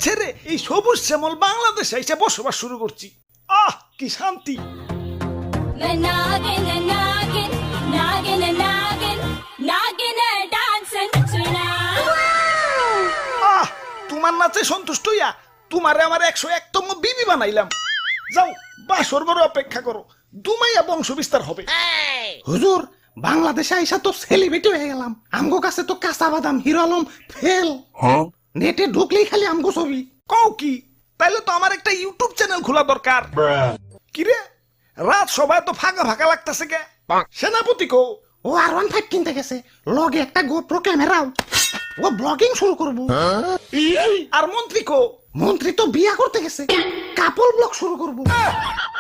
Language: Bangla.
ছেড়ে এই সবুজ শ্যামল বাংলাদেশে এসে বসবাস শুরু করছি। আহ কি শান্তি। Nagin, nagin, nagin, nagin, nagin, dancing tonight. আহ তোমার নাচে সন্তুষ্ট হইয়া তোমারে আমার 101তম বিবি বানাইলাম। যাও বাসর বড় অপেক্ষা করো, দুমাইয়া বংশ বিস্তার হবে। হুজুর, বাংলাদেশে আইসা তো সেলিব্রিটি হয়ে গেলাম। আমগো কাছে তো কাঁচা বাদাম হিরো আলম ফেল। নেটে ঢুকলেই খালি আমগো ছবি। কও কি? তাইলে তো আমার একটা ইউটিউব চ্যানেল খোলা দরকার। কিরে রাত সবাই তো ফাঁকা ফাঁকা লাগতেছে কে? সেনাপতি কো? ও R15 কিনতে গেছে, লগে একটা গোপ্রো ক্যামেরাও। ও ব্লগিং শুরু করবো। আর মন্ত্রী কো? মন্ত্রী তো বিয়া করতে গেছে, কাপল ব্লগ শুরু করবো।